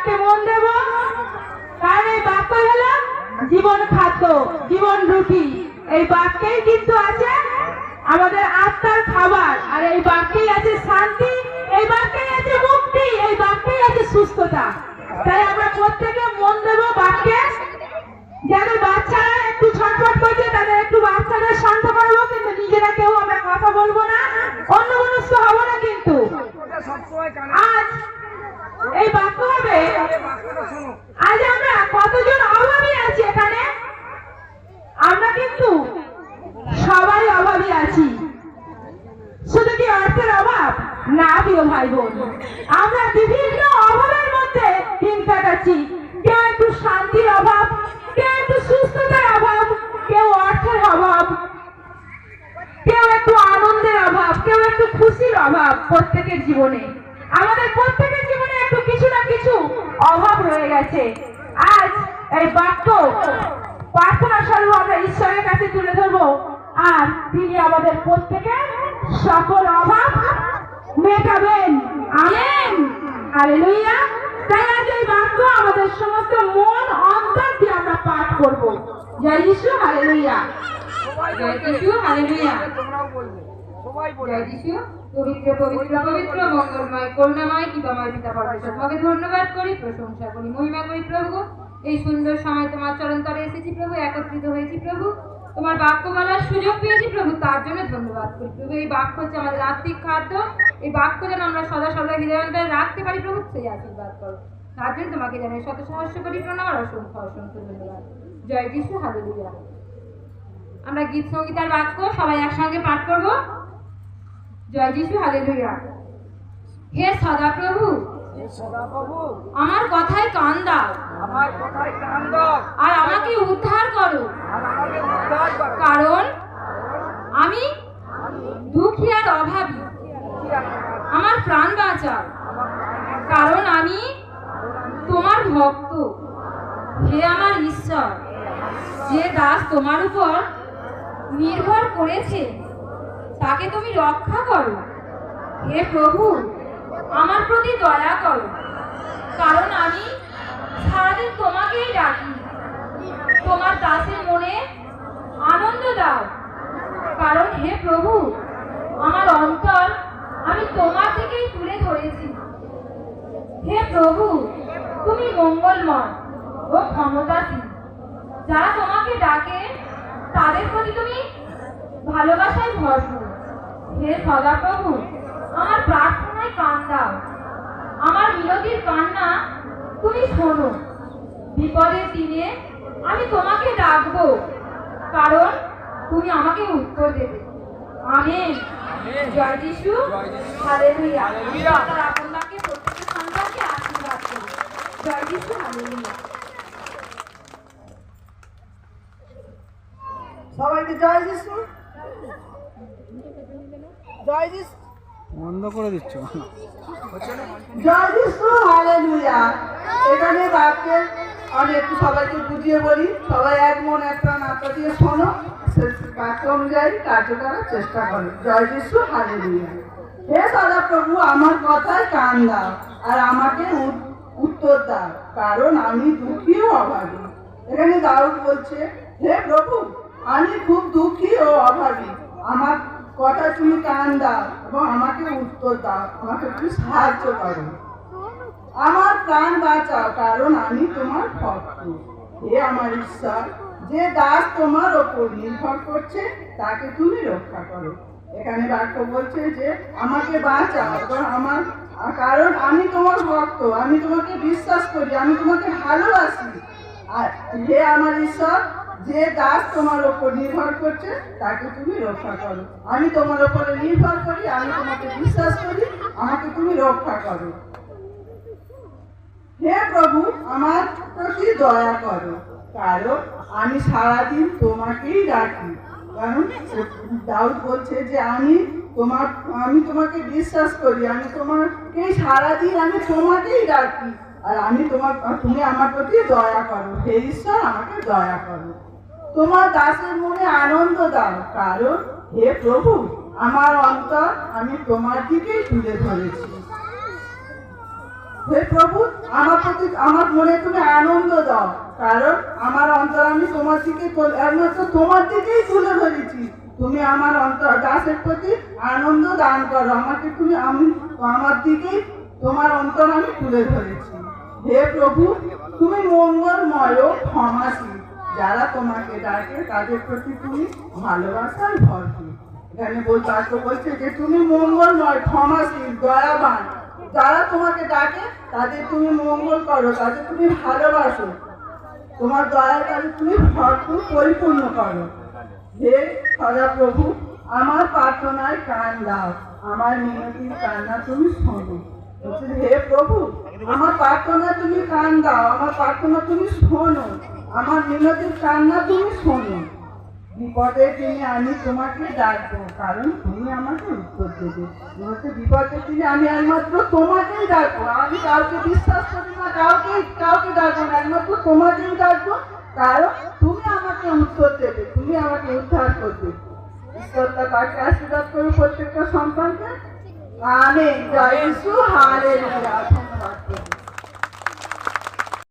বাক্যে মন দেব, কারণ এই বাক্য হলো জীবন খাদ্য, জীবন রুটি। এই বাক্যেই কিন্তু আছে আমাদের আত্মার খাবার, আর এই বাক্যেই আছে শান্তি, এই বাক্যেই আছে মুক্তি, এই বাক্যেই আছে সুস্থতা। তাই আমরা প্রত্যেকে মন দেব বাক্যে। যাদের বাচ্চারা একটু ছটফট করছে তাদের একটু বাচ্চাদের শান্ত করবো, কিন্তু নিজেরা কেউ আমরা কথা বলবো না, অন্যমনস্ক হবো না। কিন্তু আজ এই বাক্য হবে, আজ আমরা কতজন অভাবী আছি এখানে? আমরা কিন্তু সবাই অভাবী আছি। শুধু কি অর্থের অভাব? না প্রিয় ভাই বোন, আমরা বিভিন্ন অভাবের মধ্যে দিন কাটাচ্ছি। কেউ একটু শান্তির অভাব, কেউ একটু সুস্থতার অভাব, কেউ অর্থের অভাব, কেউ একটু আনন্দের অভাব, কেউ একটু খুশির অভাব। প্রত্যেকের জীবনে, আমাদের প্রত্যেকের জীবনে একটু কিছু না কিছু অভাব রয়ে গেছে। আজ এই বাক্য প্রার্থনা স্বরূপ আমরা ঈশ্বরের কাছে তুলে ধরবো, আর তিনি আমাদের প্রত্যেকের সকল অভাব মেটাবেন। Amen, hallelujah. তাই আজ এই বাক্য আমাদের সমস্ত মন অন্তর দিয়ে আমরা পাঠ করব। জয় যিশু, হালেলুয়া। জয় যিশু, হালেলুয়া। জয় যিশু। পবিত্র পবিত্র পবিত্র মঙ্গলময় করুণাময় কৃপাময় পিতা পরমেশ্বর, তোমাকে ধন্যবাদ করি, প্রশংসা করি, মহিমা করি প্রভু। এই সুন্দর সময় তোমার চরণতলে এসেছি প্রভু, একত্রিত হয়েছি প্রভু, তোমার বাক্য বলার সুযোগ পেয়েছি প্রভু, তার জন্য ধন্যবাদ করি প্রভু। এই বাক্য হচ্ছে আমাদের আত্মিক খাদ্য, এই বাক্য যেন আমরা সদা সর্বদা হৃদয়ে রাখতে পারি প্রভু, সেই আশীর্বাদ করো। তার জন্য তোমাকে জানাই শত সহস্র করি প্রণাম আর অসংখ্য অসংখ্য ধন্যবাদ। জয় যিশু, হালেলুয়া। আমরা গীত সঙ্গীতার বাক্য সবাই একসঙ্গে পাঠ করব। জয় যিশু, হালেলুয়া। হে সদাপ্রভু, আমার কথায় কান দাও, আর আমাকে উদ্ধার করো, কারণ আমি দুঃখী আর অভাবী। আমার প্রাণ বাঁচাও, কারণ আমি তোমার ভক্ত। হে আমার ঈশ্বর, যে দাস তোমার উপর নির্ভর করেছে তাকে তুমি রক্ষা করো। হে প্রভু, আমার প্রতি দয়া করো, কারণ আমি সারাদিন তোমাকেই ডাকি। তোমার দাসের মনে আনন্দ দাও, কারণ হে প্রভু, আমার অন্তর আমি তোমার থেকেই তুলে ধরেছি। হে প্রভু, তুমি মঙ্গলময় ও ক্ষমতাশীল। যারা তোমাকে ডাকে তাদের প্রতি তুমি ভালোবাসায় ভরপুর। হে সদাপ্রভু, আমার প্রার্থনায় কান দাও, আমার মিনতির কান্না তুমি শোনো। বিপদের দিনে আমি তোমাকে ডাকবো, কারণ তুমি আমাকে উত্তর দেবে। আমেন। জয় যিশু, হালেলুয়া। আপনার আপনাকে প্রত্যেকের সন্তানকে আশীর্বাদ করুন। জয় যিশু, হালেলুয়া। সবাইকে জয় যিশু, জয় যিশু। বন্ধ করে দিচ্ছ। জয় যিশু, হালেলুয়া। এখানে বাক্যে আমি একটু সবাইকে বুঝিয়ে বলি, সবাই এক মন এক প্রাণ আত্মা দিয়ে শোনো, বাক্য অনুযায়ী কার্য করার চেষ্টা করো। জয় যিশু, হালেলুয়া। হে সদাপ্রভু, আমার কথায় কান দাও, আর আমাকে উত্তর দাও, কারণ আমি দুঃখী ও অভাবী। এখানে দাউদ বলছে, হে প্রভু, আমি খুব দুঃখী ও অভাবী, আমার কথা তুমি কান দাও এবং আমাকে উত্তর দাও, আমাকে একটু সাহায্য করো। আমার প্রাণ বাঁচাও, কারণ আমি তোমার ভক্ত। হে আমার ঈশ্বর, যে দাস তোমার ওপর নির্ভর করছে তাকে তুমি রক্ষা করো। এখানে বাক্য বলছে যে আমাকে বাঁচাও এবং আমার, কারণ আমি তোমার ভক্ত, আমি তোমাকে বিশ্বাস করি, আমি তোমাকে ভালোবাসি। আর হে আমার ঈশ্বর, যে দাস তোমার ওপর নির্ভর করছে তাকে তুমি রক্ষা করো। আমি তোমার ওপরে নির্ভর করি, আমি তোমাকে বিশ্বাস করি, আমাকে তুমি রক্ষা করো। হে প্রভু, আমার প্রতি দয়া করো, কারণ আমি সারাদিন তোমাকেই ডাকি। কারণ দাউদ বলছে যে আমি তোমাকে বিশ্বাস করি, আমি তোমাকে সারাদিন আমি তোমাকেই ডাকি, আর তুমি আমার প্রতি দয়া করো। হে ঈশ্বর, আমাকে দয়া করো। তোমার দাসের মনে আনন্দ দাও, কারণ হে প্রভু, আমার অন্তর আমি তোমার দিকেই তুলে ধরেছি। হে প্রভু, আমার প্রতি আমার মনে তুমি আনন্দ দাও, কারণ আমার অন্তর আমি তোমার দিকে একমাত্র তোমার দিকেই তুলে ধরেছি। তুমি আমার অন্তর দাসের প্রতি আনন্দ দান করো, আমাকে তুমি আমি আমার দিকেই তোমার অন্তর আমি তুলে ধরেছি। হে প্রভু, তুমি মঙ্গলময় ও ক্ষমাশীল, যারা তোমাকে ডাকে তাদের প্রতি তুমি ভালোবাসার ভরপুর। এখানে বলছে যে তুমি মঙ্গলময়, ক্ষমাশীল, দয়াবান, যারা তোমাকে ডাকে তাদের তুমি মঙ্গল করো, তাদের তুমি ভালোবাসো, তোমার দয়ার কাজে তুমি ভরপুর পরিপূর্ণ করো। হে সদাপ্রভু, আমার প্রার্থনায় কান দাও, আমার মিনতির কান্না তুমি শোনো। হে প্রভু, আমার প্রার্থনা তুমি কান দাও, আমার প্রার্থনা তুমি শোনো, আমার মিনতির কান্না তুমি শোনো। বিপদের দিনে আমি তোমাকে ডাকবো, কারণ তুমি আমাকে উত্তর দেবে। বিপদের দিনে আমি একমাত্র তোমাকেই ডাকবো, আমি কাউকে বিশ্বাস করি না, কাউকে ডাকবো না, একমাত্র তোমাকেই ডাকবো, কারণ তুমি আমাকে উত্তর দেবে, তুমি আমাকে উদ্ধার করবে। ঈশ্বরটা তাকে আশীর্বাদ করে প্রত্যেকটা সন্তানকে। আমেন। জয় যিশু, হালেলুয়া। ধন্যবাদ।